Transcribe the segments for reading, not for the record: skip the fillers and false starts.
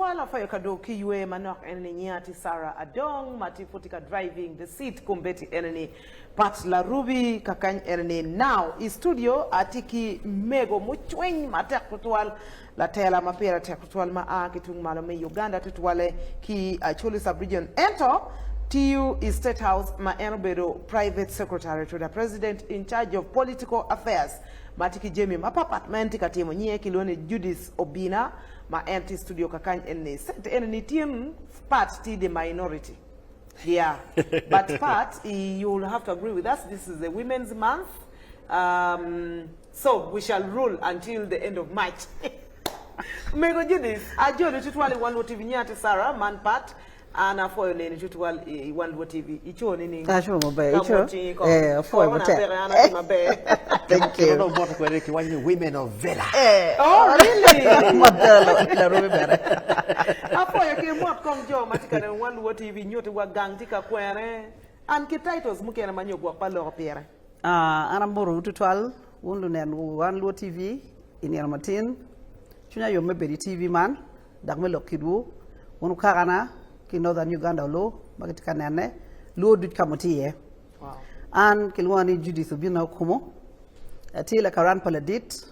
Wala fayo kado kiwe manok eneni nyati Sarah Adong mati futika driving the seat kumbeti eneni Pat Larubi kakany eneni now i studio atiki mego muchweng matek tutwal la TELA mapera tek tutwal ma kitung malome Uganda tutwale ki achuli sub-region ento TU is State House ma obedo private secretary to the president in charge of political affairs matiki jemi mapapat menti katimo nye kilone Judith Obina ma anti studio kakany enni team part ti the minority. Yeah. But part you'll have to agree with us, this is the Women's Month. So we shall rule until the end of March. Mego Judith, ajo tutwali one TV nyati Sarah man part ana foyo neni tutwal one TV icho nini asho mabe icho foyo matek thank you no more kwere ki wani women of Vela oh really modelo Larubi bere afoyo ke mot kong jo matika one TV nyote wa gangtic kwere an ki titles mukena manyogo pa lo pere ana mboro tutwal wondu nen one TV in Matin chunya yo mebedi TV man dagme lokidu wonu karana ki Northern Uganda lo magatika nene lo dut kamotiye wow an kilwani Judith Obina kumo TELA karan paladit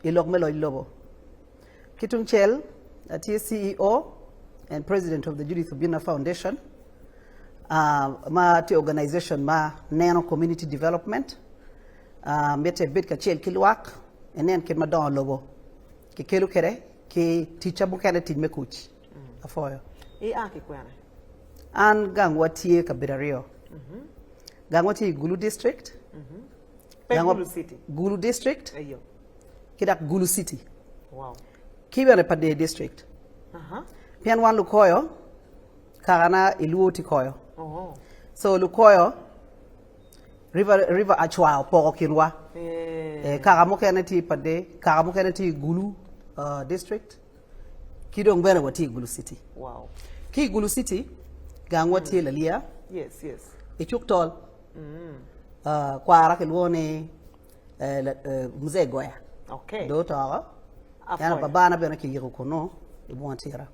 ilok melo ilobo kitung chel CEO and president of the Judith Obina Foundation ma te organization ma nano community development mete bit ka chel kilwak enen kin ma don lobo ki kelu kere ki teacher bu kene tin mekuch afoyo aki kwene an gangwatie kabirario gangwatie Gulu district Gulu city Gulu district ayo kidak Gulu city wow kibere pade district pian wan lukoyo karana iluoti koyo so lukoyo river achwa poko kirwa karamo keneti pade karamo keneti Gulu district kidong bere wati Gulu city wow ki Gulu city gangwatie lalia yes ichuk tol kwa rake luone Museveni okay do tawa yana babana bena ki yiru kono ibuantira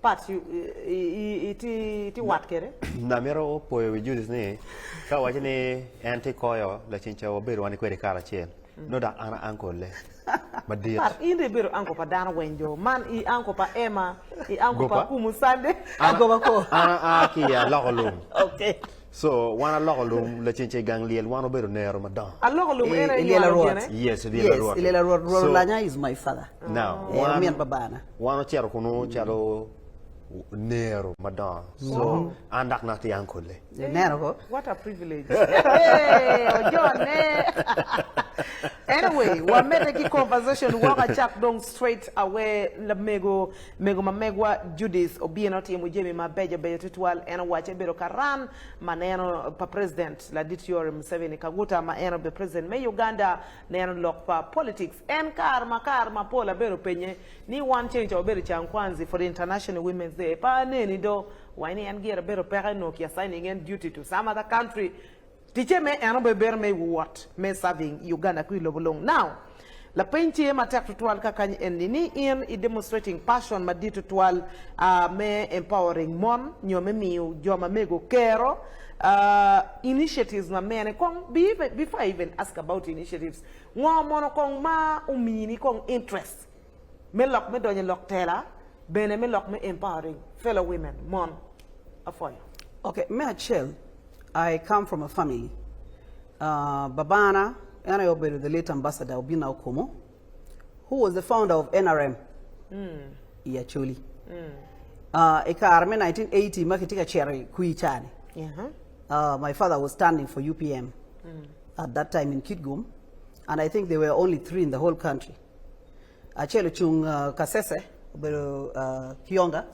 Pat you iti wat kere na mero poyo wi Judith ni ka waje ni anti koyo la chincha obedo wani kwere kara chen no da ana ankole madit Pat inde bero anko pa dana wenjo man I anko pa Emma I anko pa kumusande anko bako ana aki ya logolum okay so wana logolum la chincha gang liel wana obedo nero madan alogolum era Ilela Road yes Ilela Road Rolanya is my father now me and babana wana chero kuno chero nero madan so andak na ti ankole nero ko what a privilege hey John anyway we made a conversation waka chak dong straight away la mego mamegwa Judith Obina timu jemi mabeja beja tutwal ena wache bero karan maneno pa president la ditior Museveni kaguta maeno be president me Uganda neno lok pa politics en karma pola bero penye ni one change obero chankwanzi for the International Women's Day pa neni do wani an gira bero pere no kia signing in duty to some other country tiche me eno be ber me what me serving Uganda kui lobolong now la penche matek tutwal kakany enni in demonstrating passion madi tutwal me empowering MON nyome miu joma mego kero initiatives ma mene kong before I even ask about initiatives ngomono kong ma umini kong interest me lok me donye lok TELA bene me lok me empowering fellow women MON afoy okay me achel I come from a family babana and I obey the late ambassador Obina Okomo who was the founder of NRM actually eka arme 1980 makitika cherry kuichani my father was standing for UPM at that time in Kitgum and I think there were only 3 in the whole country achelo chung kasese Kionga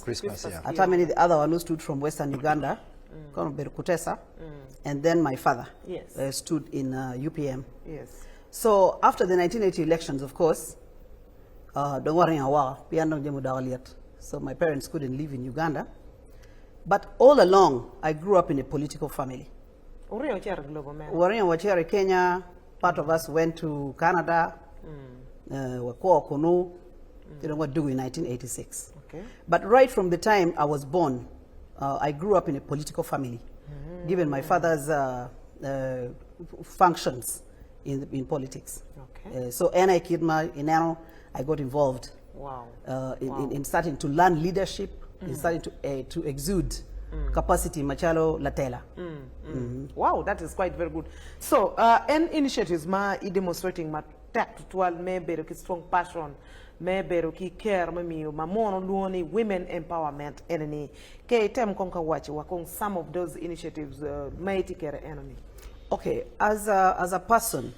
Christmas yeah. At many the other one who stood from Western Uganda Kutesa and then my father stood in UPM yes so after the 1980 elections of course don't worry so my parents couldn't live in Uganda but all along I grew up in a political family Wachere Kenya part of us went to Canada Kono in 1986 Okay. But right from the time I was born, I grew up in a political family, given my father's functions in politics. Okay. So I got involved Wow. in starting to learn leadership, in starting to exude capacity machalo la TELA. Wow, that is quite very good. So, and initiatives ma demonstrating ma tutwal me bero ki strong passion, me bero ki care me miyo ma mono luoni women empowerment enemy. Ke tem konka wachi wakong some of those initiatives maiti care enemy. Okay, as a person,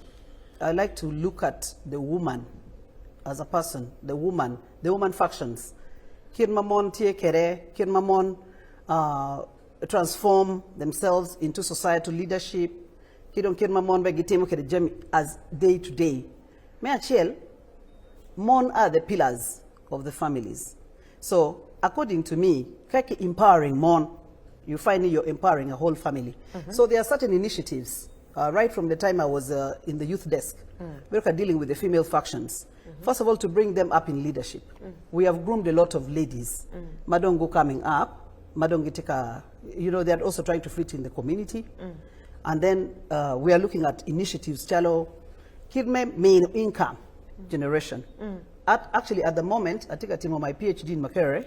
I like to look at the woman as a person, the woman factions. Kirmamon tie kere, kirmamon transform themselves into societal leadership. Kidon kirmamon be gitemo kere jemi as day to day. Me achel, mon are the pillars of the families. So according to me, kaki empowering mon, you find you're empowering a whole family. So there are certain initiatives. Right from the time I was in the youth desk, we were dealing with the female factions. First of all, to bring them up in leadership. We have groomed a lot of ladies. Madongo coming up, Madongo Tika, they're also trying to fit in the community. And then we are looking at initiatives, Chalo, Kidme main income generation. Actually, at the moment, I take a team of my PhD in Makere,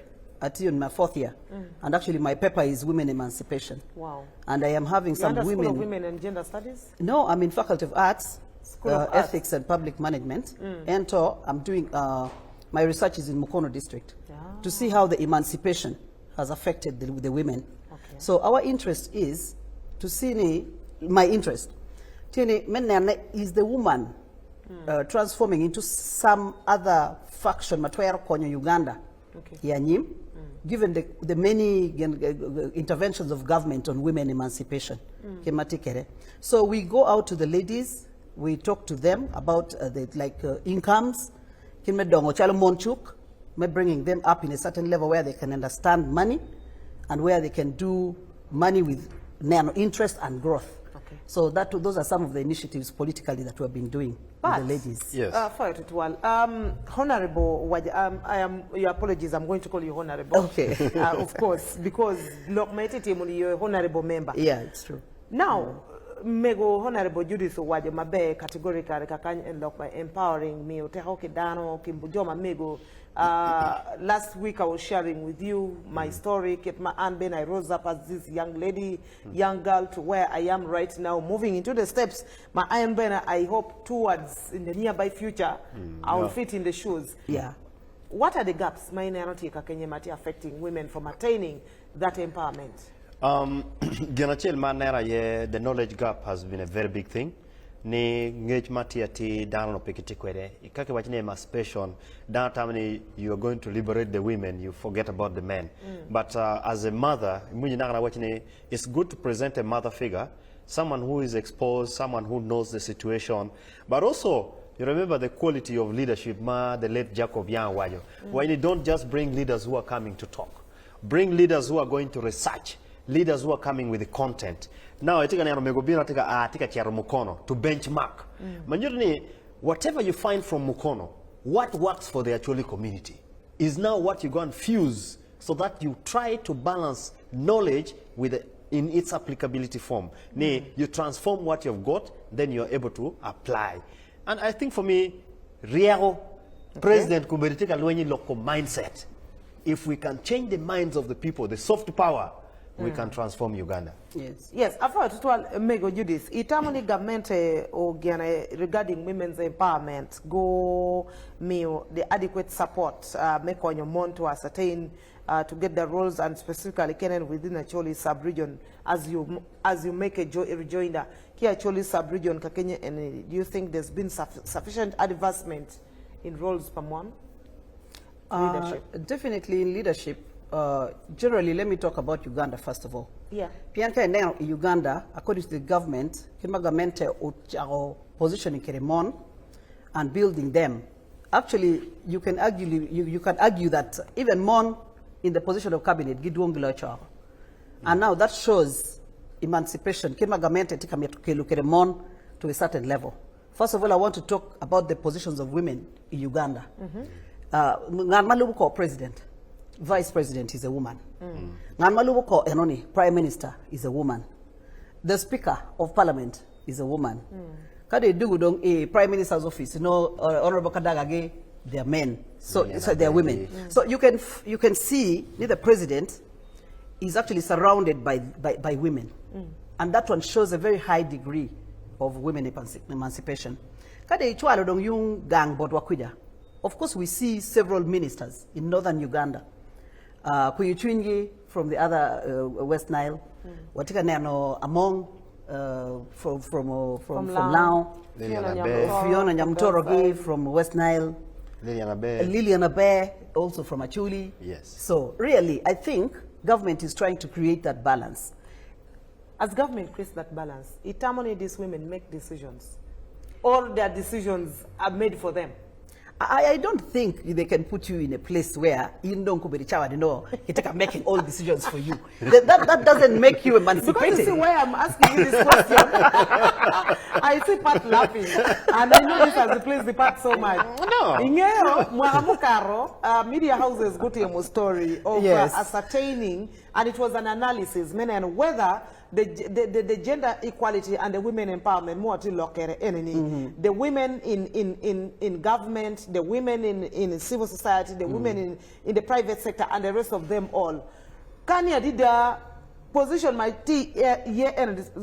in my 4th year. And actually my paper is women emancipation. Wow. And I am having some women. School of Women and Gender Studies? No, I'm in Faculty of Arts, Of Ethics and Public Management. And so I'm doing, my research is in Mukono district to see how the emancipation has affected the women. Okay. So our interest is to see, my interest, is the woman transforming into some other faction, matwera konyo Uganda, yanyim, given the many interventions of government on women emancipation. So we go out to the ladies, we talk to them about incomes, bringing them up in a certain level where they can understand money and where they can do money with interest and growth. So those are some of the initiatives politically that we have been doing with the ladies. Yes. Honorable, your apologies, I'm going to call you Honorable. Okay. Of course, because you're a Honorable member. Yeah, it's true. Now, Mego Honorable Judith Waje mabe categorically by empowering me utehoke dano kimbujoma mego. Last week I was sharing with you my story. Kept my aunt Ben, I rose up as this young lady, young girl to where I am right now, moving into the steps. My Aunt Ben, I hope towards in the nearby future, I will fit in the shoes. Yeah. What are the gaps affecting women from attaining that empowerment? The knowledge gap has been a very big thing. Ni ngej matiati dano pikiti kwede. Ikake wachine emancipation. That time you are going to liberate the women, you forget about the men. But as a mother, it's good to present a mother figure, someone who is exposed, someone who knows the situation, but also you remember the quality of leadership, the late Jacob Yan Wayo. When you don't just bring leaders who are coming to talk, bring leaders who are going to research, leaders who are coming with the content. Now, I take to benchmark. Whatever you find from Mukono, what works for the actual community is now what you go and fuse so that you try to balance knowledge with in its applicability form. You transform what you've got, then you're able to apply. And I think for me, real President Kuberitika Lwenyi local mindset. If we can change the minds of the people, the soft power, we can transform Uganda. Yes. Yes. After tutwal Mego Judith, itamoni government regarding women's empowerment go the adequate support make on your MON to ascertain to get the roles and specifically Kenyan within a Choli sub-region as you make a rejoinder here Choli sub-region Kakenya, and do you think there's been sufficient advancement in roles per MON? Leadership. Definitely in leadership. Generally, let me talk about Uganda first of all. Yeah. Pianka now in Uganda, according to the government, Kimagamente positioning Keremon and building them. Actually, you can argue that even MON in the position of cabinet, Gidwongila. And now that shows emancipation. Kimagamente Keremon to a certain level. First of all, I want to talk about the positions of women in Uganda. President. Vice President is a woman. Ngan malubo ko enoni, Prime Minister is a woman. The Speaker of Parliament is a woman. Kade dugudong a Prime Minister's office, Honorable Kadagage, they're men. So they're women. So you can see the president is actually surrounded by women. And that one shows a very high degree of women emancipation. Kade ichwalo dong yung gang bot wakwida. Of course, we see several ministers in northern Uganda. Kuyuchwingi from the other West Nile. Watika neno among from Lao. Fiona Nyamtorogi from West Nile. Lilian Abe also from Achuli. Yes. So really, I think government is trying to create that balance. As government creates that balance, determine these women make decisions, or their decisions are made for them. I don't think they can put you in a place where you don't making all decisions for you. That doesn't make you emancipated. Because you see why I'm asking you this question. I see Pat laughing, and I know this has replaced the Pat so much. No. Media houses got a story of ascertaining, and it was an analysis, and whether the gender equality and the women empowerment, the women in government, the women in civil society, the women in the private sector, and the rest of them all. Kanya did position my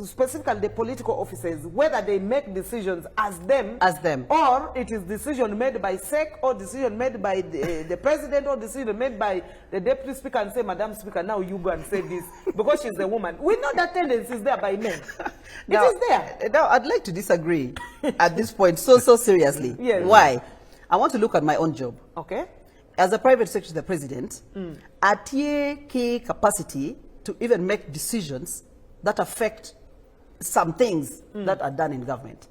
specifically the political officers, whether they make decisions as them, or it is decision made by SEC, or decision made by the president, or decision made by the deputy speaker, and say, Madam Speaker, now you go and say this, because she's a woman. We know that tendency is there by men. It is there. Now, I'd like to disagree at this point so seriously. Yes. Why? I want to look at my own job. Okay. As a private secretary to the president, at key capacity to even make decisions that affect some things that are done in government.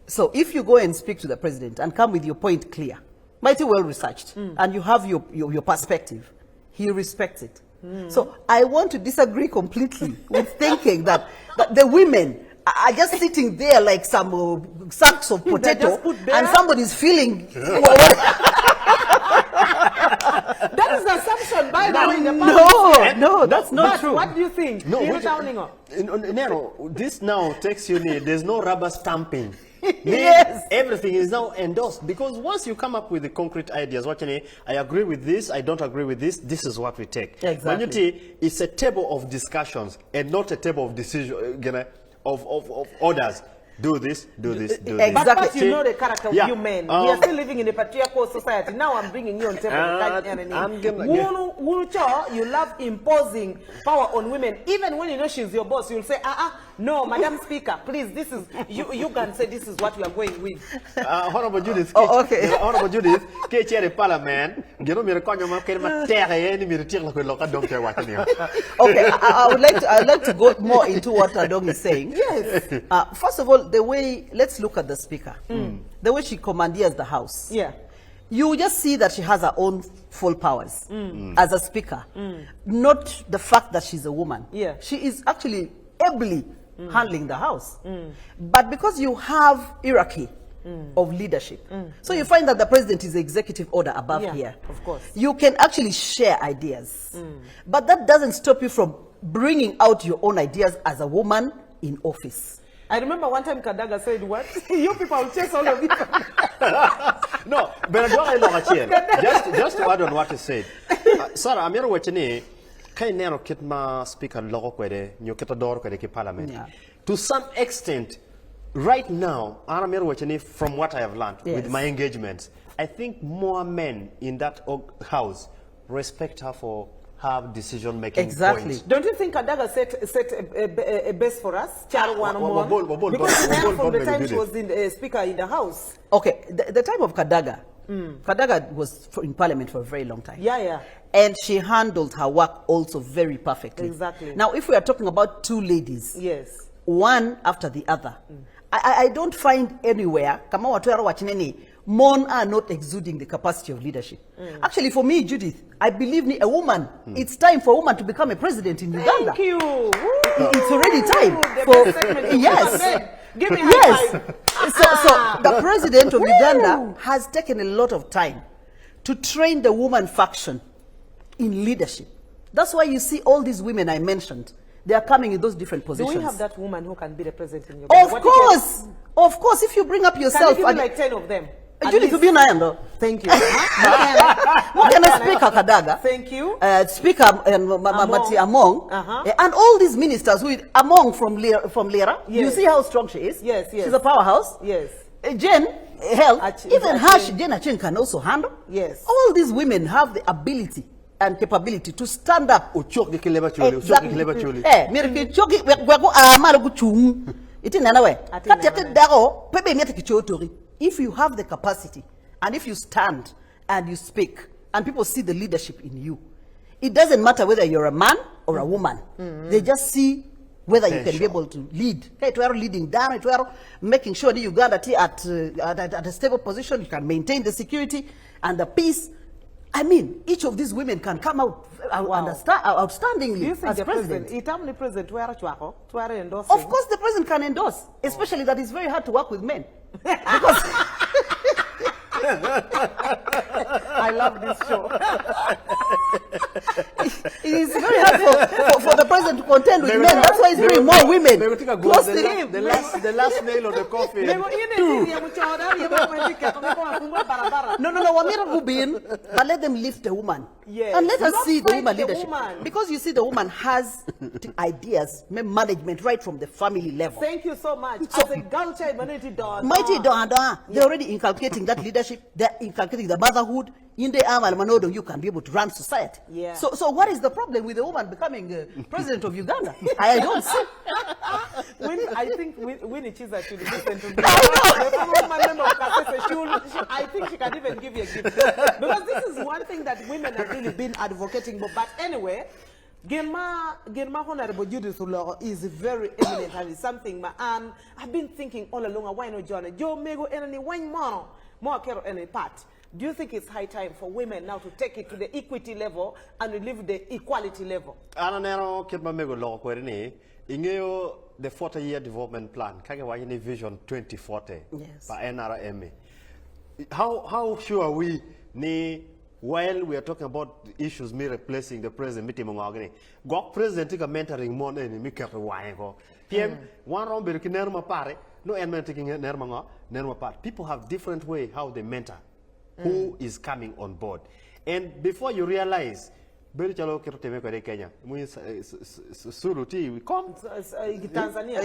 So if you go and speak to the president and come with your point clear, mighty well researched, and you have your perspective, he respects it. So I want to disagree completely with thinking that the women are just sitting there like some sacks of potato and somebody's feeling... That is the assumption, by the way. No, that's not true. What do you think? No, this now takes you near. There's no rubber stamping. Yes. Everything is now endorsed, because once you come up with the concrete ideas, I agree with this, I don't agree with this, this is what we take. Exactly. It's a table of discussions and not a table of decision of orders. Do this, do this, do this. Exactly. But you know the character of you men. We are still living in a patriarchal society. Now I'm bringing you on table. You love imposing power on women. Even when you know she's your boss, you'll say, no, Madam Speaker, please, this is, you can say this is what we are going with. Honorable Judith. Okay. Honorable Judith, chair of Parliament, okay, I'd like to go more into what Adong is saying. Yes. First of all, the way, let's look at the speaker. The way she commandeers the house. Yeah. You just see that she has her own full powers as a speaker. Not the fact that she's a woman. Yeah. She is actually ably handling the house. But because you have hierarchy of leadership, so you find that the president is the executive order above here. Of course. You can actually share ideas. But that doesn't stop you from bringing out your own ideas as a woman in office. I remember one time Kadaga said, what? You people will chase all of you. No, but just to add on what he said. Sarah, I'm here watching Kainero Kitma speaker logo kwede, nyoketador kwede parliament. To some extent, right now, I'm here watching from what I have learned with my engagements, I think more men in that house respect her for her decision-making points. Don't you think Kadaga set a base for us? Because from the time she was in speaker in the house. Okay, the time of Kadaga, Kadaga was in parliament for a very long time. Yeah. And she handled her work also very perfectly. Exactly. Now, if we are talking about two ladies, yes, one after the other, I don't find anywhere, kama watu yaro wachineni, MON are not exuding the capacity of leadership. Actually, for me, Judith, I believe a woman, it's time for a woman to become a president in Uganda. Thank you. It's already time. Give me high five. So the president of Uganda has taken a lot of time to train the woman faction in leadership. That's why you see all these women I mentioned, they are coming in those different positions. Do we have that woman who can be the president in Uganda? Of course, if you bring up yourself. Can you give me like 10 of them? Judith Obina. Thank you. Speaker Kadaga. Thank you. Speaker Among. And all these ministers who Among from Lera. Yes. You see how strong she is? Yes, yes. She's a powerhouse. Yes. Jen, health. Even her, Jen Achen can also handle. Yes. All these women have the ability and capability to stand up. If you have the capacity and if you stand and you speak and people see the leadership in you, it doesn't matter whether you're a man or a woman. They just see whether you can be able to lead. Leading down, making sure that Uganda at a stable position, you can maintain the security and the peace. I mean, each of these women can come out outstandingly as president. Of course, the president can endorse, especially that it's very hard to work with men. Because I love this show. It is very hard for the president to contend with men. That's why he's bringing more women close to him. The last nail of the coffin. No, Wamira Rubin, but let them lift the woman. Yes. And let us see the woman leadership. Because you see, the woman has the ideas, management right from the family level. Thank you so much. As a girl child, Mighty Don, they're already inculcating that leadership. They're inculcating the motherhood. In the Manodo, you can be able to run society. Yeah. So what is the problem with the woman becoming president of Uganda? I don't see. I think Winnie Chiza should listen to me. I think she can even give you a gift. Because this is one thing that women have really been advocating for. But anyway, Genma Honorable Judith is very eminent and is something, and I've been thinking all along, why not John? Joe Mego any weng mwaka kero any part. Do you think it's high time for women now to take it to the equity level and relieve the equality level? Ananero Kitma Mego Law Querini, Ingeo the 40-year development plan, Kagawani Vision 2040 by NRMA. How sure are we while we are talking about issues me replacing the president meeting mongagani gok president tika mentoring mon eni mi keto waengo pm one round be nerma pare no en taking nerma pare. People have different way how they mentor who is coming on board, and before you realize beri chalo kero teme ko Kenya mu suruti we come Tanzania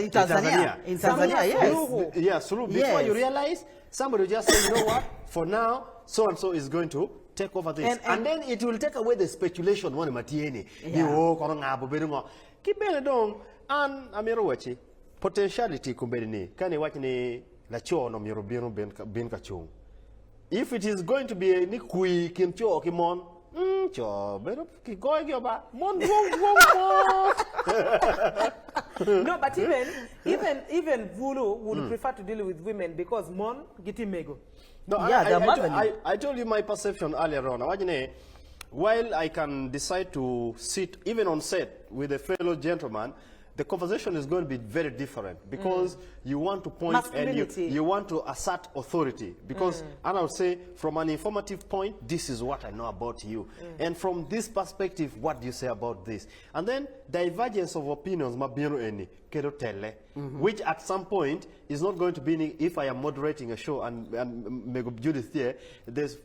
yes Sulu. Before you realize somebody just say, you know what, for now so and so is going to take over this, and then it will take away the speculation one matieni you kono ngabo berungo kibele dong an amiro wachi potentiality kumbeni kani wachi ni la cho no miro bin ka chung. If it is going to be ni kui kin cho kimon cho better ki go ba mon no, but even Vulu would prefer to deal with women because mon giti mego. No, I told you my perception earlier on. While I can decide to sit even on set with a fellow gentleman, the conversation is going to be very different because you want to point and you want to assert authority. Because, and I would say, from an informative point, this is what I know about you. And from this perspective, what do you say about this? And then divergence of opinions, which at some point is not going to be, if I am moderating a show and Mego Judith here, there's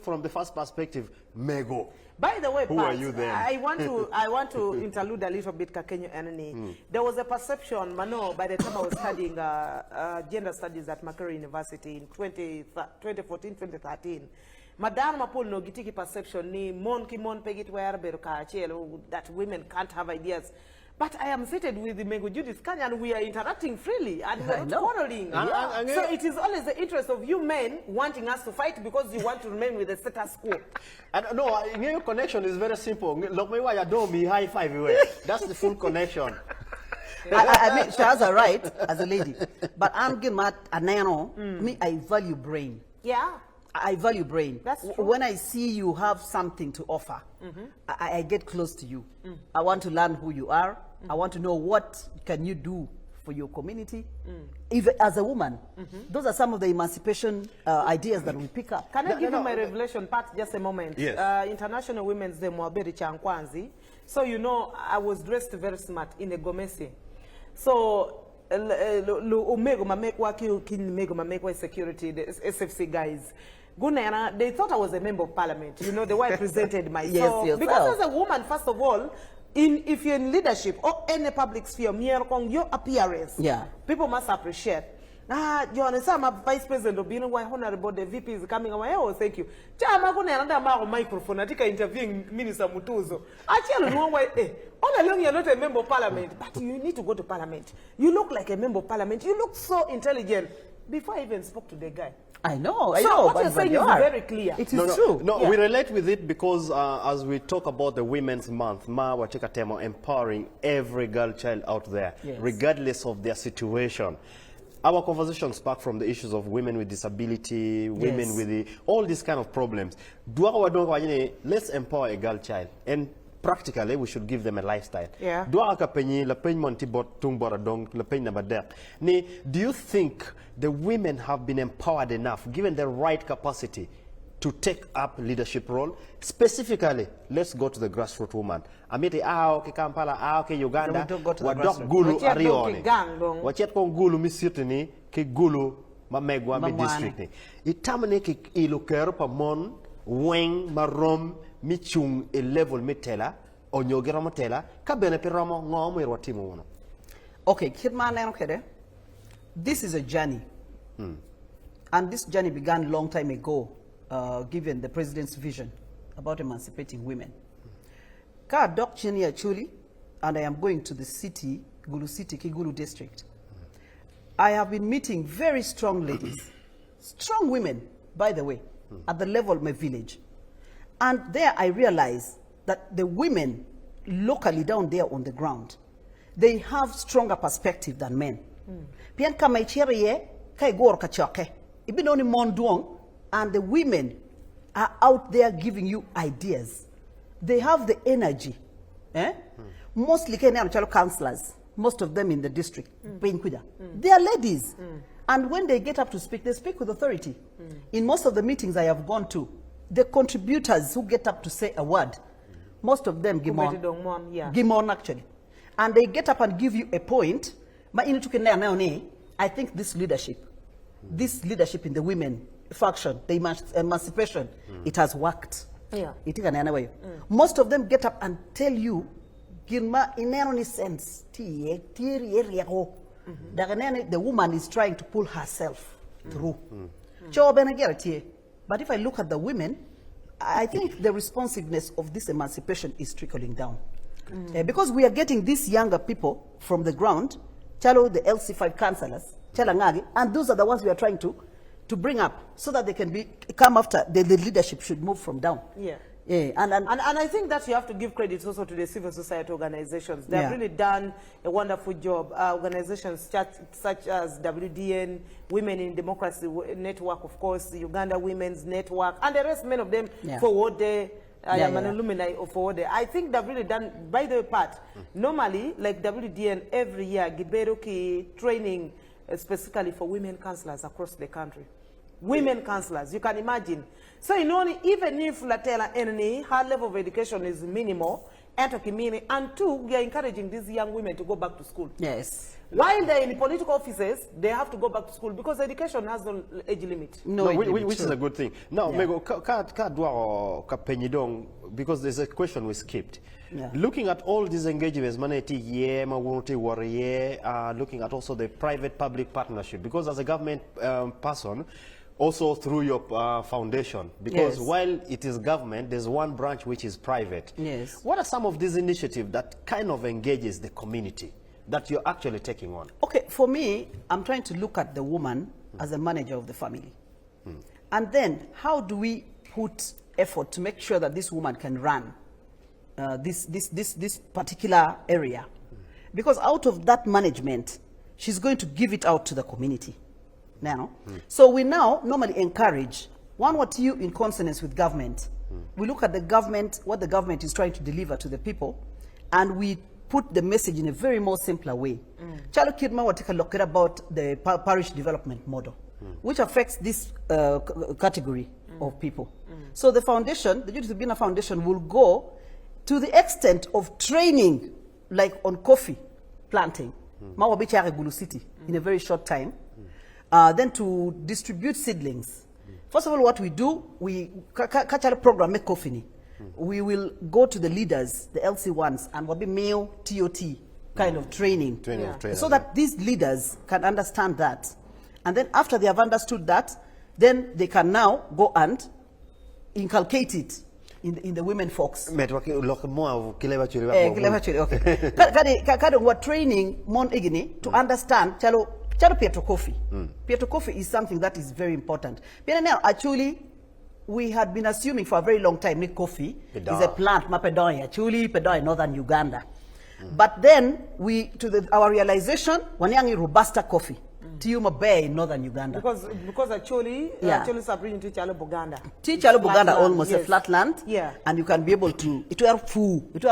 from the first perspective, Mego. By the way, who are you then? I want to interlude a little bit, Kakenyo Anani. There was a perception, Mano, by the time I was studying gender studies at Macquarie University in 2014, 2013. Madam Mapol no gitiki perception ni mon pegit where beruka that women can't have ideas. But I am seated with the Mego Judith Kanya and we are interacting freely and we are not quarreling. So it is always the interest of you men wanting us to fight because you want to remain with the status quo. And no, your connection is very simple. Look, me why you don't me high five away. That's the full connection. I mean, she has a right as a lady, but I'm getting mad at Nano. Me, I value brain. Yeah. I value brain. That's true. When I see you have something to offer, I get close to you. I want to learn who you are. I want to know what can you do for your community. Even as a woman, those are some of the emancipation ideas that we pick up. Can I give you my revelation part just a moment? Yes. International Women's Day mwaberi chankwanzi. So you know, I was dressed very smart in a gomesi. So umego mamekwa umego mamekwa security, the SFC guys. Gunena, they thought I was a member of parliament. You know, the way I presented myself. Yes, because as a woman, first of all, if you're in leadership or any public sphere, your appearance, people must appreciate. You understand, I'm Vice President Obina, why honorable the VP is coming away. Oh, thank you. Chama kuna another microphone. I think I interviewing Minister Mutuzo. Actually, no way. All along, you're not a member of parliament, but you need to go to parliament. You look like a member of parliament. You look so intelligent. Before I even spoke to the guy. I know. So what you're saying is very clear. It is true. No, we relate with it because as we talk about the Women's Month, empowering every girl child out there, regardless of their situation. Our conversation sparked from the issues of women with disability, women with all these kind of problems. Let's empower a girl child. And practically, we should give them a lifestyle. Do you think the women have been empowered enough, given the right capacity, to take up leadership role? Specifically, let's go to the grassroots woman. Amiti Kampala, Uganda, wadok gulu arione. Wachet kong gulu misitini ki gulu mamegwa mi district ni. Itamane ki ILO KERO pa MON, weng, marom, michung a level mitela, onyogera motela, kabene piramo ngomu irwatimu wono. Okay, Kidman, this is a journey. And this journey began a long time ago, given the president's vision about emancipating women. Ka doctrine actually, and I am going to the city, Gulu City, Kigulu district. I have been meeting very strong ladies, strong women, by the way, at the level of my village. And there I realized that the women locally down there on the ground, they have stronger perspective than men. Pian kama icheriye kai gor kachoke. Ibin only mon duong, and the women are out there giving you ideas. They have the energy. Mostly counselors, most of them in the district. They are ladies. And when they get up to speak, they speak with authority. In most of the meetings I have gone to, the contributors who get up to say a word, most of them Gimon actually. And they get up and give you a point. I think this leadership in the women faction, the emancipation, it has worked. Most of them get up and tell you, in any sense, the woman is trying to pull herself through. But if I look at the women, I think the responsiveness of this emancipation is trickling down. Because we are getting these younger people from the ground, the LC5 counselors, and those are the ones we are trying to bring up so that they can come after. The leadership should move from down. And I think that you have to give credit also to the civil society organizations. They have really done a wonderful job. Organizations such as WDN, Women in Democracy Network, of course, Uganda Women's Network, and the rest, many of them, forward there. I am an alumni of forward there. I think they've really done, by the part, normally, like WDN, every year, Giberuki training specifically for women counselors across the country. Women counselors, you can imagine. So, you know, even if Latela any her level of education is minimal, and two, we are encouraging these young women to go back to school. While they're in political offices, they have to go back to school because education has no age limit. Which is a good thing. Now, because there's a question we skipped. Looking at all these engagements, looking at also the private-public partnership, because as a government person, also through your foundation, because while it is government, there's one branch which is private. What are some of these initiatives that kind of engages the community that you're actually taking on? Okay, for me, I'm trying to look at the woman as a manager of the family. And then, how do we put effort to make sure that this woman can run this particular area? Because out of that management, she's going to give it out to the community. Now, so we now normally encourage what you in consonance with government. We look at the government, what the government is trying to deliver to the people, and we put the message in a very more simpler way. Chalo Kidma will take a look at about the parish development model, which affects this category of people. So the foundation, the Judith Obina Foundation, will go to the extent of training, like on coffee planting, Mawabichare Gulu City, in a very short time. Then to distribute seedlings. First of all, what we do, we catch a program, make coffee. We will go to the leaders, the LC1s, and will be male TOT kind of training. So that these leaders can understand that. And then after they have understood that, then they can now go and inculcate it in the women folks. Okay. What training mon igini to understand chalo Pietro coffee. Pietro coffee is something that is very important. But now actually we had been assuming for a very long time that coffee is a plant mapedoy actually pedoy northern Uganda. But then our realization wanyangi robusta coffee. Tiuma Bay in northern Uganda. Because actually Sabrina to Chalo Buganda. Chalo Buganda almost a flat land. Yeah. And you can be able to it were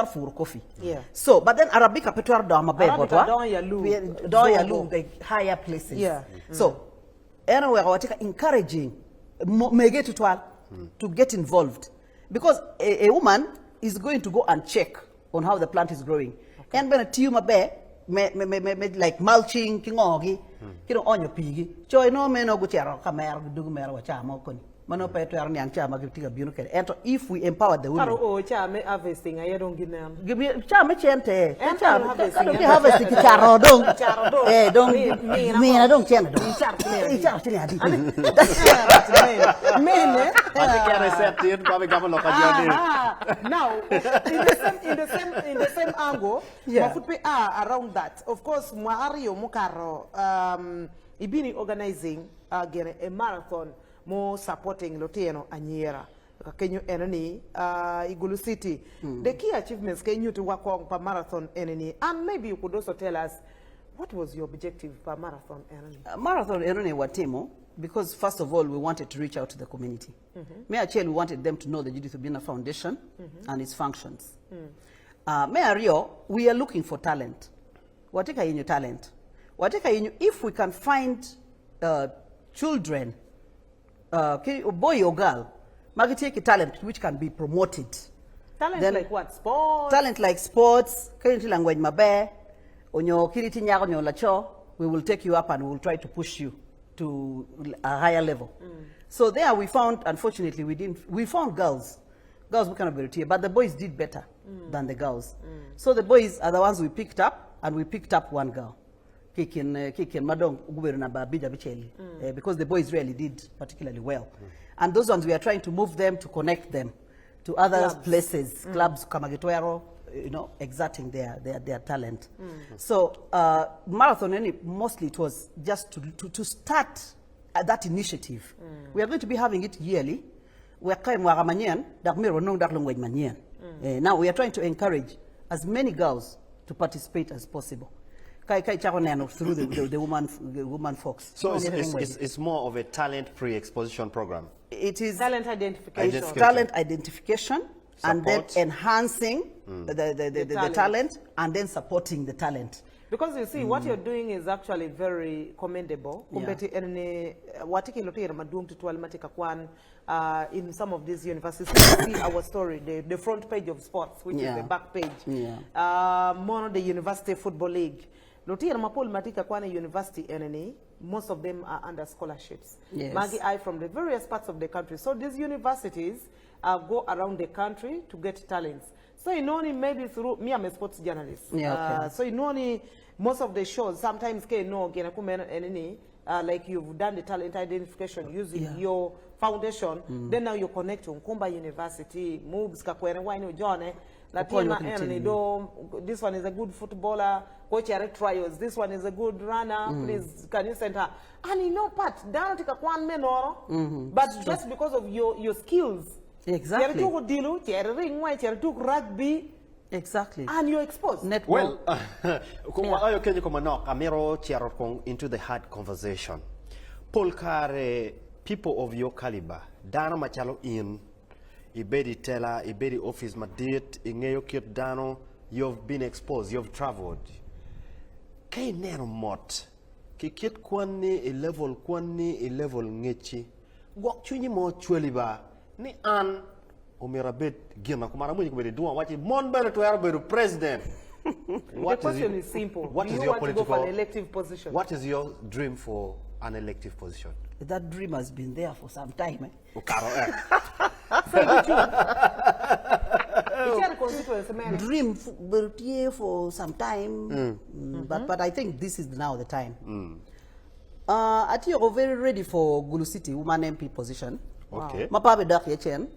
for coffee. Yeah. So but then Arabica Petuar Dama Bay Yalu the higher places. Yeah. So anyway I take encouraging mege tutwal to get involved. Because a woman is going to go and check on how the plant is growing. And when a Tiuma Bay like mulching kingogi kino onyo pigi choy no meno guchero kamer dugumero wachamo koni mano peto yar nyang chama gitiga biunu kere ento if we empower the women karo o chame harvesting ayedong ginam gibi chame chente chame harvesting charo dong dong mina dong chene dong charo chene adi mene now in the same angle mafutpe around that of course mwario mukaro ibini organizing again a marathon more supporting lutino anyira Kenyo enemy Igulu City. The key achievements can you to work on per marathon enemy, and maybe you could also tell us what was your objective per marathon enemy? Marathon enemy watemo because first of all we wanted to reach out to the community. Me actually we wanted them to know the Judith Obina Foundation and its functions. We are looking for talent. Wateka yenyu talent. Wateka yenyu if we can find children, boy or girl, magiteki talent which can be promoted. Talent then, like what? Sports? Talent like sports. Kaniti language mabe. Onyo kiriti nyago nyo lacho. We will take you up and we will try to push you to a higher level. So there we found, unfortunately, we found girls. Girls were kind of very but the boys did better than the girls. So the boys are the ones we picked up, and we picked up one girl. Kikin madong guberna ba bija bicheli. Because the boys really did particularly well. And those ones we are trying to move them to connect them to other places, clubs, Kamagitwero, exerting their talent. So marathon, mostly it was just to start that initiative. We are going to be having it yearly. Now we are trying to encourage as many girls to participate as possible. Through the woman folks. So it's more of a talent pre-exposition program. It is talent identification. Talent identification, and then enhancing the talent, and then supporting the talent. Because you see, what you're doing is actually very commendable. In some of these universities, you see our story, the front page of sports, which is the back page. More the University Football League. Lutino Mapol Matika Kwana University NNA, most of them are under scholarships. Maggie I from the various parts of the country. So these universities go around the country to get talents. So you know maybe through me, I'm a sports journalist. So you know most of the shows sometimes like you've done the talent identification using your foundation. Then now you connect to Nkumba University, moves Kakwere Wine John. This one is a good footballer, coach trials. This one is a good runner. Please, can you send her? And Pat, down to one menor, but just because of your skills. Exactly. Rugby. Exactly. And you're exposed. Well, into the hard conversation. Polkare, people of your caliber, Dana Machalo in. Ibedi TELA, Ibedi office madit, Ingeyo kit dano, you've been exposed, you've traveled. Kay nero mot. Kikit kwani a level ngechi. Gwak chunyi mo chweli ba. Ni an omirabet gina kumara mwenye kubedi duwa wachi mon bere to yaro president. The question is simple. What Do is you your want to go for an elective position? What is your dream for an elective position? That dream has been there for some time. Okaro, Dream for some time, but I think this is now the time. I think you're very ready for Gulu City woman MP position. Okay. Mapabe dak yechen.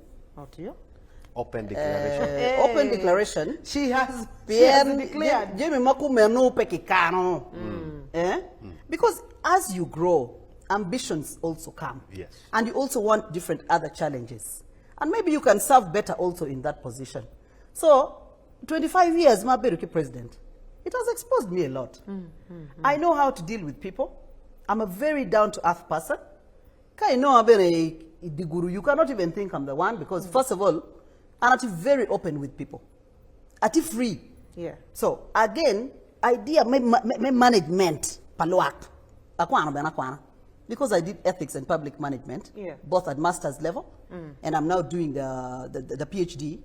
Open declaration. Open declaration. She has declared. Because as you grow, ambitions also come. Yes. And you also want different other challenges. And maybe you can serve better also in that position. So, 25 years, my Beruki president, it has exposed me a lot. I know how to deal with people. I'm a very down-to-earth person. I know I'm the guru. You cannot even think I'm the one because, first of all, I'm very open with people. I'm free. Yeah. So, again, idea management, paluak. Because I did ethics and public management, both at master's level, and I'm now doing the PhD.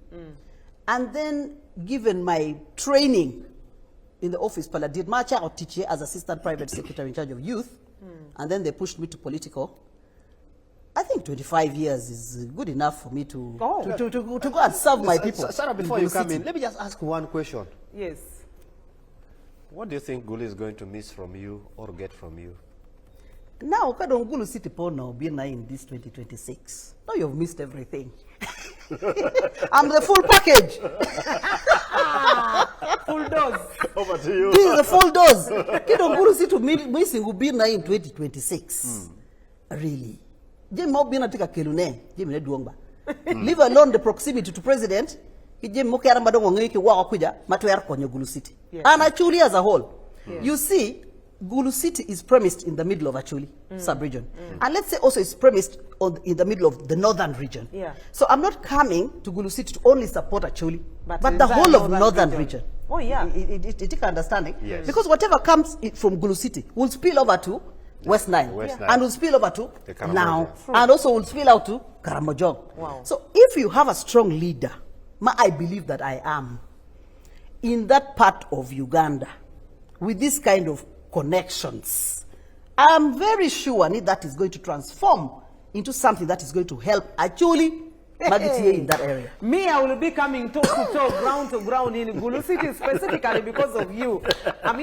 And then, given my training in the office, I did my child teacher as assistant private secretary in charge of youth, and then they pushed me to political. I think 25 years is good enough for me to go and serve my people. Sarah, before you come in, let me just ask one question. Yes. What do you think Gulu is going to miss from you or get from you? Now, Gulu City Pono be in this 2026. Now you've missed everything. I'm the full package. Full dose. Over to you. This is the full dose. Gulu City missing will be in 2026. Really. Leave alone the proximity to president. And actually as a whole. You see, Gulu City is premised in the middle of Achuli sub-region. And let's say also it's premised in the middle of the northern region. So I'm not coming to Gulu City to only support Achuli, but the whole of northern region. Oh, yeah. It take understanding. Yes. Because whatever comes from Gulu City will spill over to West Nile. And will spill over to now. And also will spill out to Karamojong. Wow. So if you have a strong leader, I believe that I am, in that part of Uganda, with this kind of connections, I'm very sure that is going to transform into something that is going to help actually in that area. Me, I will be coming toe to toe, ground to ground in Gulu City specifically because of you. And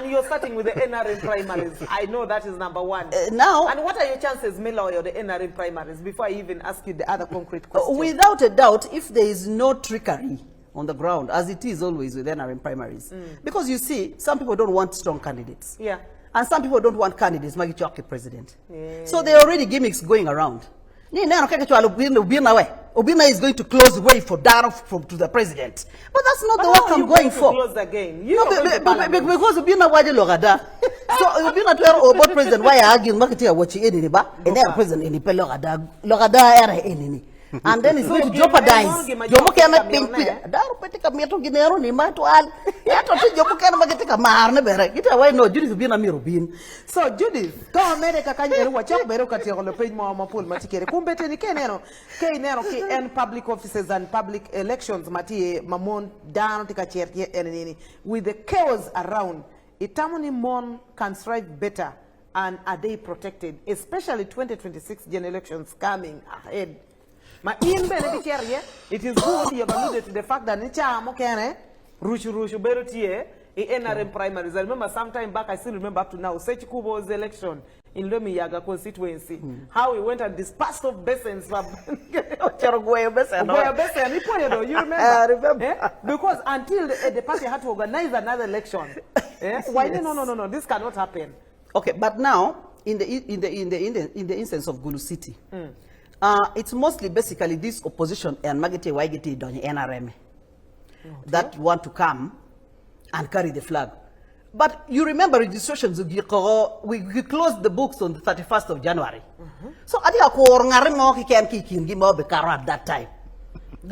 you're starting with the NRM primaries. I know that is number one. Now, and what are your chances, Melo, or the NRM primaries, before I even ask you the other concrete question? Without a doubt, if there is no trickery on the ground, as it is always with NRM primaries, because you see, some people don't want strong candidates. Yeah. And some people don't want candidates, Magichoke president. So there are already gimmicks going around. Obina is going to close the way for to the president. But that's not the work I'm going for. Close the game. Because Obina waje logada. So Obina to our president, why arguing market here watching any ba? And then president any logada era any. And then it's going to jeopardize. So Judith, to America kanyeru wachak bero katiro le page mo mapul matikere kumbete ni kenero en public offices and public elections mati mamon down tika chertie enini with the chaos around itamuni MON can strive better and are they protected, especially 2026 general elections coming ahead. It is good you have alluded to the fact that Rushu Berutie, NRM primaries. I remember some time back, I still remember up to now, Sechi Kubo's election in Lemiyaga constituency. How we went and dispersed of basins. You remember? I remember. Because until the party had to organize another election. Why? No, this cannot happen. Okay, but now, in the instance of Gulu City, it's mostly basically this opposition and Magete Waigete Donye NRM that want to come and carry the flag. But you remember registrations, we closed the books on the 31st of January. So I think at that time.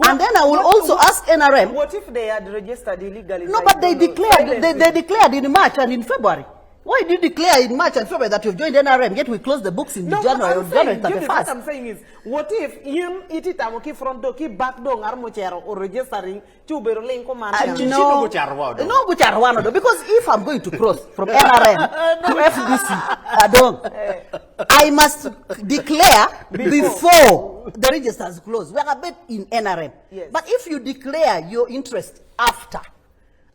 And then I will also ask NRM. What if they had registered illegally? No, but they declared in March and in February. Why did you declare in March and February that you've joined NRM, yet we close the books in January or January 31st? What I'm saying is, what if him ititamoki front door, ki back door, armochero, or registering to be rolling command? No, Bucharwano, because if I'm going to cross from NRM to FDC, I must declare before the registers close. We are a bit in NRM. Yes. But if you declare your interest after,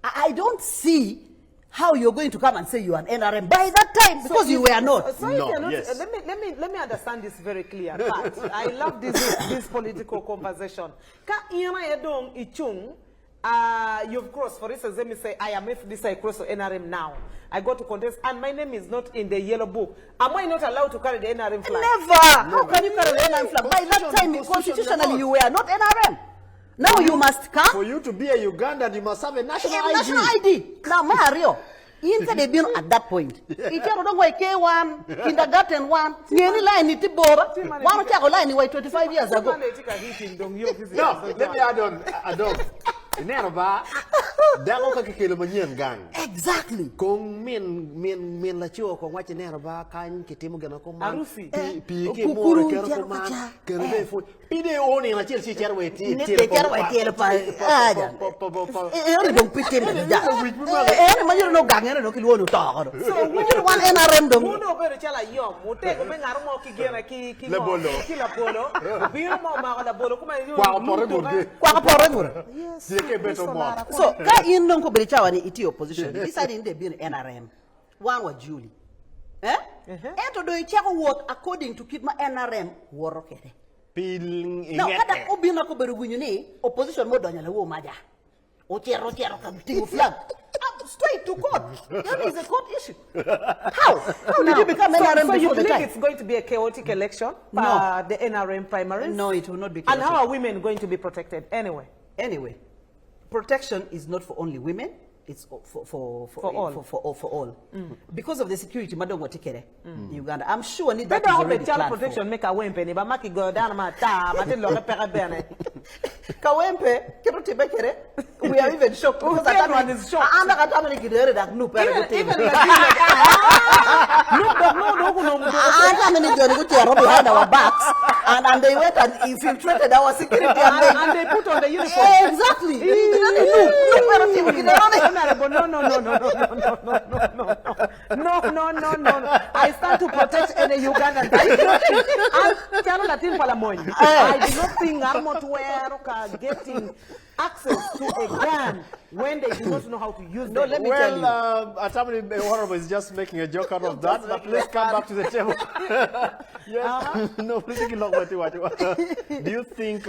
I don't see how you're going to come and say you are an NRM by that time, because you were not. Yes. Let me understand this very clear. I love this political conversation. You've crossed, for instance, let me say I am FDC, I cross to NRM now. I go to contest and my name is not in the yellow book. Am I not allowed to carry the NRM flag? Never! How can you carry the NRM flag? By that time, constitutionally, you were not NRM. Now you must come. For you to be a Ugandan, you must have a national ID. National ID. Now, Mario, inside the bill at that point. If you don't go K1, kindergarten 1, any line it bora. One check line away 25 years ago. No, let me add on. Exactly. Kung min la chuo kung wache nero ba kan kitimu gana kung man pi ke mo kero kung man kero be fu pide oni la chel si cherwe ti pa aja e dong pitin da e ma yiro no gangen no kilwo no ta ko so we you want NRM dong mo no pero chala yo mo te ko be ngaro mo ki gena ki la bolo bi mo ma ko la bolo kuma yo kwa porre mur yes so ka in non ko be chawa ni iti opposition deciding they be NRM one was Julie to do chako work according to keep my NRM woro kede now kada obina ko berugunyu ni opposition mo donya le wo maja o chero ka tingu flag straight to court. That is a court issue. How did you become NRM? So you believe it's going to be a chaotic election? No. The NRM primaries? No, it will not be chaotic. And how are women going to be protected anyway? Anyway, protection is not for only women. It's for all. Because of the security, madam watikere Uganda. I'm sure need that is already planned for. Protection make a wempe ni ba maki go down ma ta ma te lo pere bene. Ka wempe kero tibekere. We are even shocked because that one is shocked. Anda ka tamani kidere that no pere go te. No. Anda many jori go te behind our backs and they went and infiltrated our security and they put on the uniform. Exactly. No. I stand to protect any Ugandan. I do not think Armotware getting access to a gun when they do not know how to use them. Let me tell you. Atamani Honorable is just making a joke out of that, but let's come back to the table. Yes. No, do you think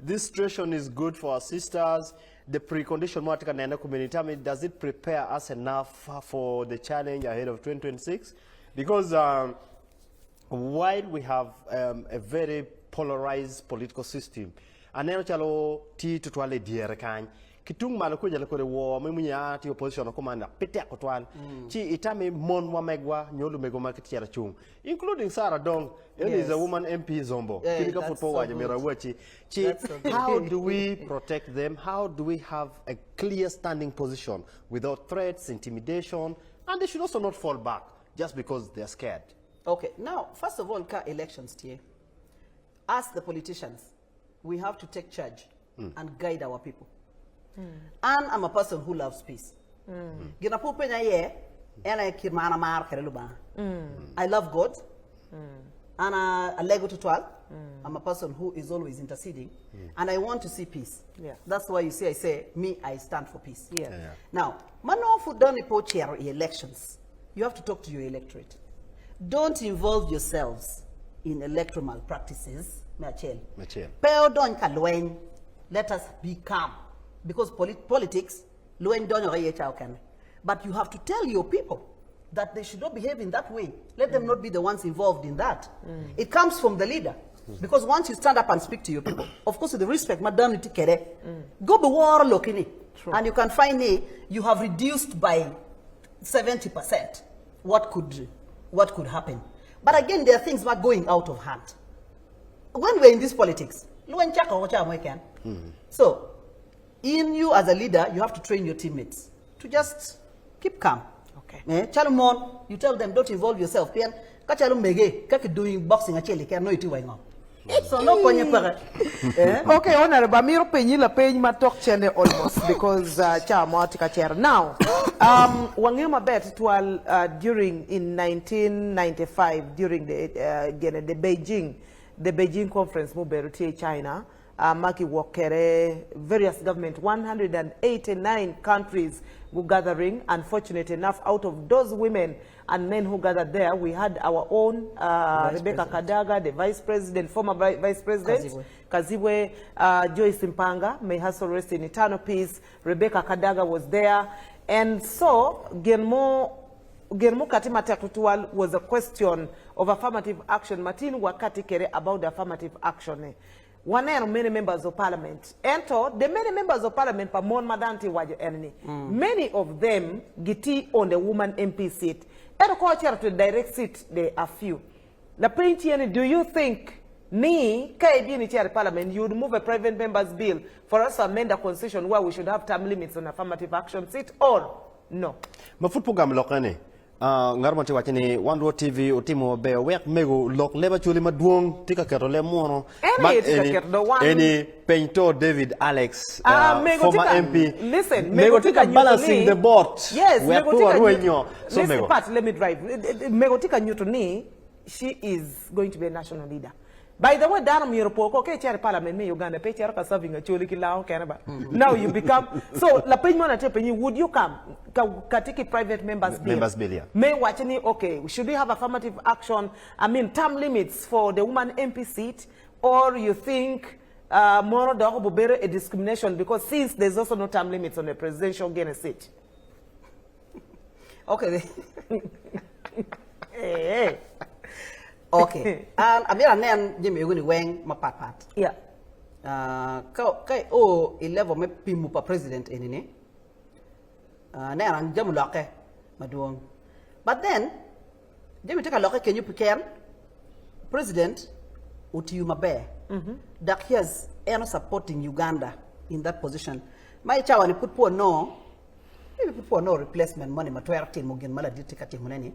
this situation is good for our sisters? The precondition Mwatika Nana community, does it prepare us enough for the challenge ahead of 2026? Because while we have a very polarized political system, and then chalo ti tutwal diere kan kitung malako jalo kore wo memunya ti opposition komanda pete akotwal chi itame mon wa megwa nyolu mego market chung, including Sarah Dong. Yes. Is a woman MP Zombo. How do we protect them? How do we have a clear standing position without threats, intimidation, and they should also not fall back just because they're scared? Okay, now, first of all, elections here. Ask the politicians. We have to take charge and guide our people. And I'm a person who loves peace. I love God. And a lego tutwal. I'm a person who is always interceding, and I want to see peace. Yeah. That's why you see, I stand for peace. Yeah. Now, mano for done elections, you have to talk to your electorate. Don't involve yourselves in electoral malpractices. Let us be calm, because politics, but you have to tell your people that they should not behave in that way. Let them not be the ones involved in that. It comes from the leader. Because once you stand up and speak to your people, of course with the respect, Madam Nitikere, go be war looking, and you can find you have reduced by 70% what could happen. But again, there are things that are going out of hand. When we're in this politics, Luen chako ko cha mo can. So, in you as a leader, you have to train your teammates to just keep calm. Okay. Chalumon, you tell them don't involve yourself. Pian, kachalum mege, kaki doing boxing acheli can no iti waingo. So no konyo pare. Okay, honorable, miro penyi la penyi ma talk chene almost because cha mo atika chair. Now, wangema bet twal during in 1995 during the Beijing conference mo beruti China. Maki Wakere, various government, 189 countries were gathering. Unfortunate enough, out of those women and men who gathered there, we had our own Rebecca Kadaga, the vice president, former vice president, Kazibwe, Joyce Mpanga, may her soul rest in eternal peace. Rebecca Kadaga was there. And so, Genmo Katima Tutwal was a question of affirmative action. Martin Wakati Kere about the affirmative action. One and many members of parliament. Ento, the many members of parliament pa mon madanti wajo enemy. Many of them giti on the woman MP seat. Ero culture to direct seat, there are few. La penchiani, do you think me, KIB in chair parliament, you would move a private member's bill for us to amend the constitution where we should have term limits on affirmative action seat or no? Mafut program lokane. Ngarmati wachini One TV utimo be wek mego lok leba chuli maduong tika kero le mono any painter David Alex former MP listen mego tika balancing the board yes mego tika so listen Pat, let me drive mego tika Newtoni she is going to be a national leader. By the way, Dana Miropoko, okay, chair parliament, Uganda, pay chair serving a choli kilao, Canada. Now you become so La Penmana Tepeni, would you come? Katiki private members bill. Members bill, yeah. May watching okay, should we have affirmative action? I mean term limits for the woman MP seat, or you think more a discrimination because since there's also no term limits on the presidential Guinea seat. Okay. Hey. Okay. And Amira Nan Jimmy Weng Mapat. Yeah. Kai o 11 me pimu pa president enini. Nan jamu loke maduong. But then Jimmy take a loke can you pecan president uti mabe. That he has no supporting Uganda in that position. My chawa put poor no. Maybe people no replacement money matwerti mugin mala ditikati muneni.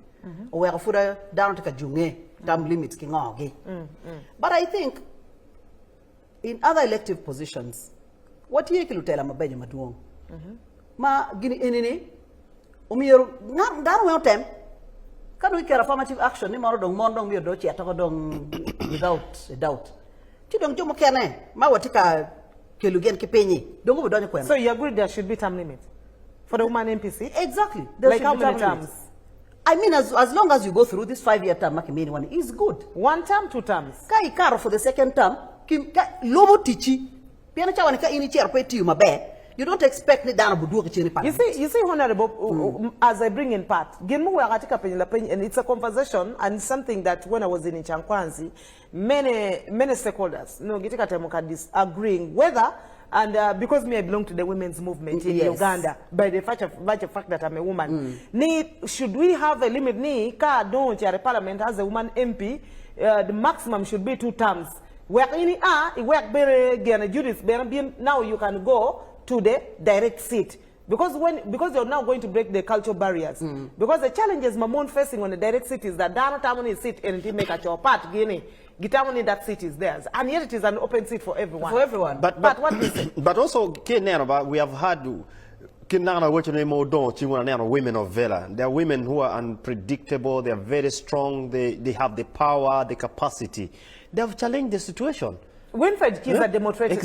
Or we are down to junge term limits king ogi. But I think in other elective positions, what you can tell mabeje maduong. Ma gini inini umiero ngan daru yo tem. Can we care affirmative action ni maro dong mondong mi do chiata dong without a doubt. Ti dong jomo kene ma watika kelugen kipenyi. Dongo bodonye kwema. So you agree there should be term limits? For the woman NPC? Exactly. Like how many terms? I mean, as long as you go through this 5-year term, one is good. 1 term, 2 terms? Kai karo for the second term, lobo tichi, piano chawa nika ini chair peti you mabe. You don't expect the dana budu kichini pa. You see, Honorable, as I bring in part, Genmu wakatika penyi, and it's a conversation and something that when I was in Chankwanzi, many stakeholders, no, gitika temuka disagreeing whether. And because me, I belong to the women's movement in Uganda, by the fact that I'm a woman. Should we have a limit? Don't parliament has a woman MP, the maximum should be 2 terms. Judith, now you can go to the direct seat. Because you're now going to break the cultural barriers. Because the challenges MON facing on the direct seat is that Dana Tamani seat and make at your part, Guinea. Gitamoni that seat is theirs, and yet it is an open seat for everyone. For everyone. But what do you say? But also, we have had women of Vela. They are women who are unpredictable. They are very strong. They have the power, the capacity. They have challenged the situation. Winfred Kiza demonstrated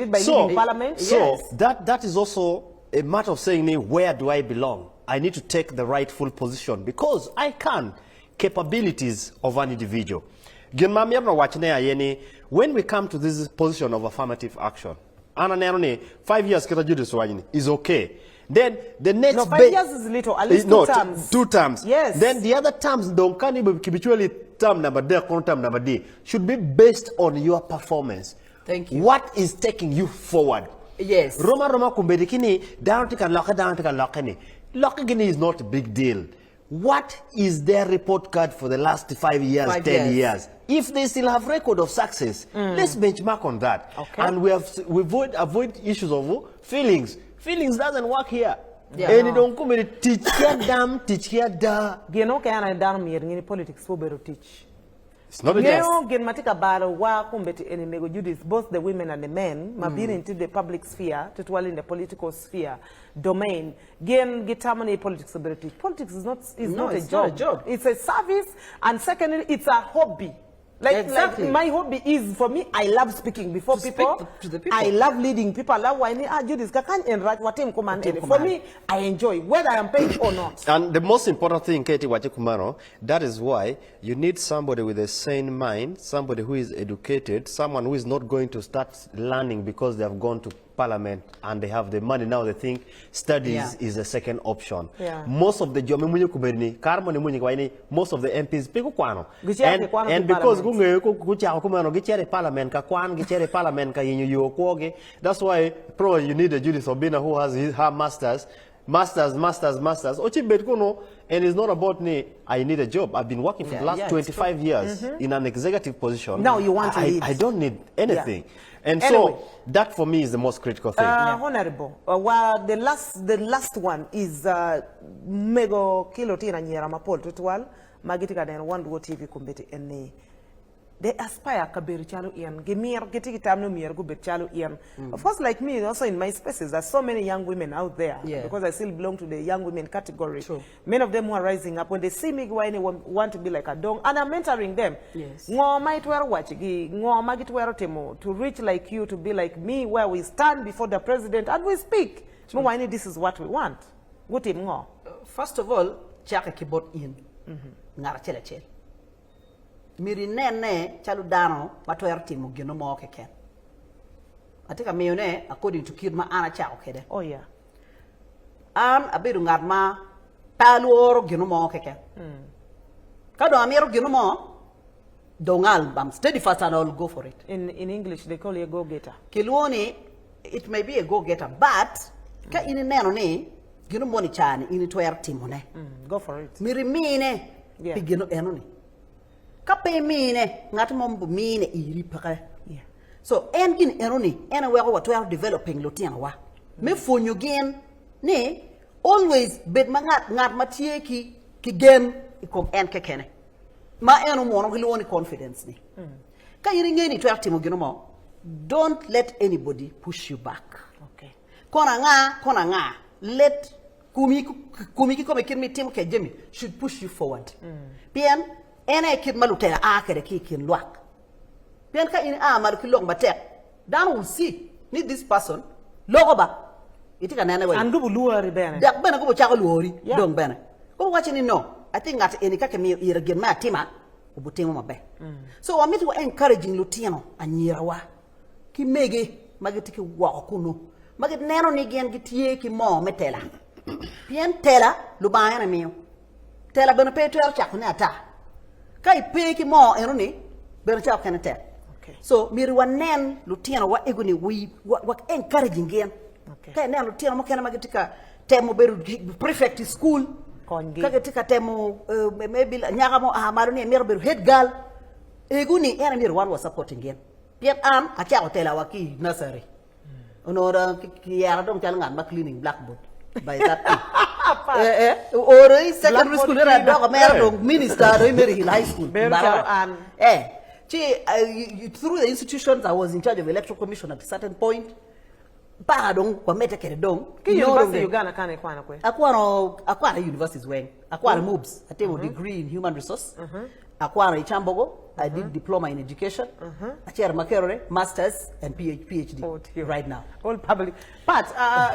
it by leaving parliament. So that is also a matter of saying, where do I belong? I need to take the rightful position because I can. Capabilities of an individual. When we come to this position of affirmative action, 5 years is okay. Then the next 5 years is little, at least 2 terms. 2 terms. Yes. Then the other terms don't term number D should be based on your performance. Thank you. What is taking you forward? Yes. Roma kumbedikini down to Lockagini is not a big deal. What is their report card for the last 5 years, 10 years? If they still have record of success, let's benchmark on that. Okay. And we avoid issues of feelings. Feelings doesn't work here. Yeah. And it don't come with teach here damn, teach here da. Geno kaya na darm yer ngini politics for better teach. It's not a yes. Geno gen matika baro wa kumbeti ene mego Judith, both the women and the men, mabiri into the public sphere, tutwal in the political sphere, domain. Gen gitamani politics for better teach. Politics is not a job. It's a service, and secondly, it's a hobby. Like my hobby is, for me, I love speaking before people. To the people. I love leading people. I love whining. Judith, kakan enrach watim command. For me, I enjoy, whether I am paid or not. And the most important thing, Katie Wachikumano, that is why you need somebody with a sane mind, somebody who is educated, someone who is not going to start learning because they have gone to parliament and they have the money. Now they think studies is a second option. Yeah. Most of the job, most of the MPs, and because that's why probably you need a Judith Obina who has her masters. And it's not about me, I need a job. I've been working for the last 25 years in an executive position. Now you want to lead. I don't need anything. Yeah. And Anyway, so that for me is the most critical thing. Honorable, the last one is mego kilo tina nyera mapol tutwal magitika den wandu TV kumbeti ene. They aspire kabiri chalo ian gemir getiki tamno mier go bet chalo ian. Of course, like me, also in my spaces, there's so many young women out there because I still belong to the young women category. True. Many of them who are rising up, when they see me go, want to be like a dong, and I'm mentoring them. Yes. To reach like you, to be like me, where we stand before the president and we speak. This is what we want. First of all, chaka kibot in. Ngara chele chele. Miri nene chalu dano matoyarti mugino mo keken. Atika miyone according to Kidma ana chao kede. Oh yeah. Abiru ngarma paluoro gino mo keken. Kado amiro gino mo dongal bam steady fast and I'll go for it. In English they call you a go-getter. Kilwoni, it may be a go-getter, but ka ini neno ni gino mo ni chani ini toyarti mo ne. Go for it. Miri mine pigino enoni. Kape mine ngati mombu mine iri paka. So engin eroni ena wego what we are developing lutino wa. Me fonyo gen ne always bet ngat matie ki gen iko en kekene. Ma eno mo no woni confidence ni. Ka yiri ngeni to atimo gino mo. Don't let anybody push you back. Okay. Kona nga let kumi kome kin mi tim ke jemi should push you forward. Bien ene kid malutera akere ki kin luak. Bien ka in amaru ki long matek. Dan will see need this person logo ba. Itika nene way. And go luori bene. Dak bene go chaka luori dong bene. Go watching it no. I think that ene ka ke mi iregen ma tima ubutimo mabe. So wa mitu encouraging lutino anyira wa. Ki mege magitiki wa kuno. Magit neno ni gen gitie ki mo metela. Bien tela lubaya na miyo. Tela bene pe tuer chak ne ata. Kai pe ki mo enoni bene chak kana te. Okay. So miri wanen lutino wa eguni wa encouraging gen. Okay. Kai nen lutino mo kana magitika temo beru prefect school. Kagetika temo maybe nyaga mo amaru ni mer beru head girl. Eguni ena miri wan was supporting gen. Piet am acha hotela waki nursery. Onora ki yara dong chal ngan ma cleaning blackboard by that or secondary school era dog mer dong minister do meri high school through the institutions I was in charge of electoral commission at a certain point ba dong kwa meta kere dong ki university Uganda kana kwana kwe akwara universities weng akwara MOOBs I take a degree in human resource akwara Ichambogo I did diploma in education. Achera Makerore, masters and PhD right now. All public. But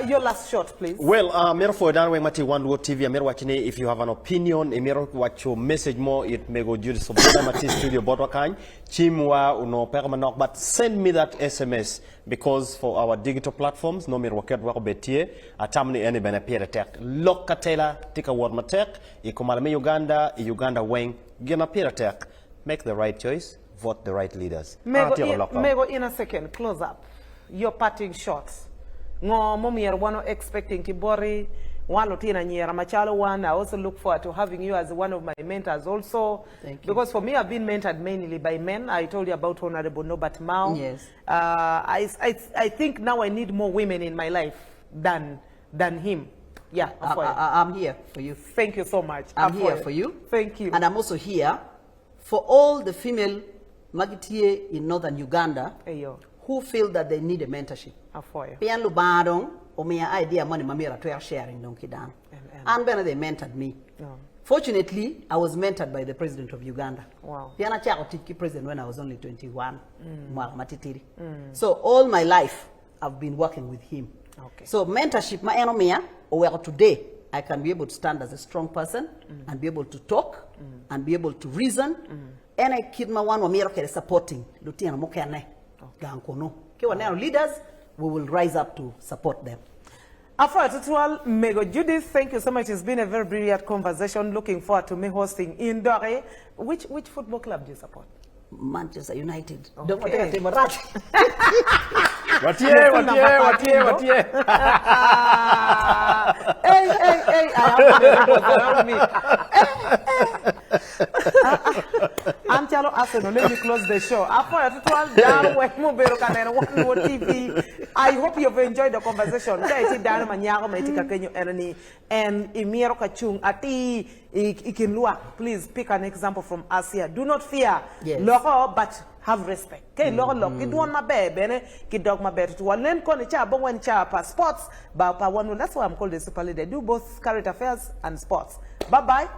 your last shot, please. Well, Mero for Dan Mati One TV. Mero watching if you have an opinion, Mero watch your message more. It may go Judith Obina Mati Studio Botwakan. Chimwa uno permanent, but send me that SMS because for our digital platforms, no Mero waket wako betie. Atamni ene bena pere tek. Lokatela tika word matek. Ikumalame Uganda, Uganda weng. Gena pere tek. Make the right choice, vote the right leaders. Mego in a second, close up. Your parting shots. No momi wano expecting kibori one lutino anyira machalo one. I also look forward to having you as one of my mentors also. Thank you. Because for me, I've been mentored mainly by men. I told you about Honorable Norbert Mao. Yes. I think now I need more women in my life than him. Yeah, I'm here for you. thank you so much. I'm here for you. Thank you. And I'm also here for all the female magitie in northern Uganda Ayo, who feel that they need a mentorship. afoya. Pian lubadong o mia idea money mamira to sharing donkey down. And when they mentored me. Oh. Fortunately, I was mentored by the president of Uganda. Wow. Piana Chako Tiki president when I was only 21. Mwaka matitiri. So all my life I've been working with him. Okay. So mentorship ma enomia or today I can be able to stand as a strong person and be able to talk and be able to reason. And I kid my one wamiro kere supporting lutino mokene gankono. Kiwa now leaders, we will rise up to support them. After tutwal, Mego Judith, thank you so much. It's been a very brilliant conversation. Looking forward to me hosting in Dore. Which football club do you support? Manchester United. Okay. Don't want to take a rat. Watie. Hey, I have me. I'm telling Arsenal, let me close the show. After tutwal, down when Mubero Canera, walking on TV. I hope you've enjoyed the conversation. Down Manyago, Metika Kenyo Erani, and Imiro Kachung, Ati Ikinlua. Please pick an example from us here. Do not fear. Yes. Loko, but have respect. Okay, loko, kid one my baby, kid dog my baby to one len kon cha bon when cha pa sports, ba pa one. That's why I'm called the super leader. Do both current affairs and sports. Bye bye.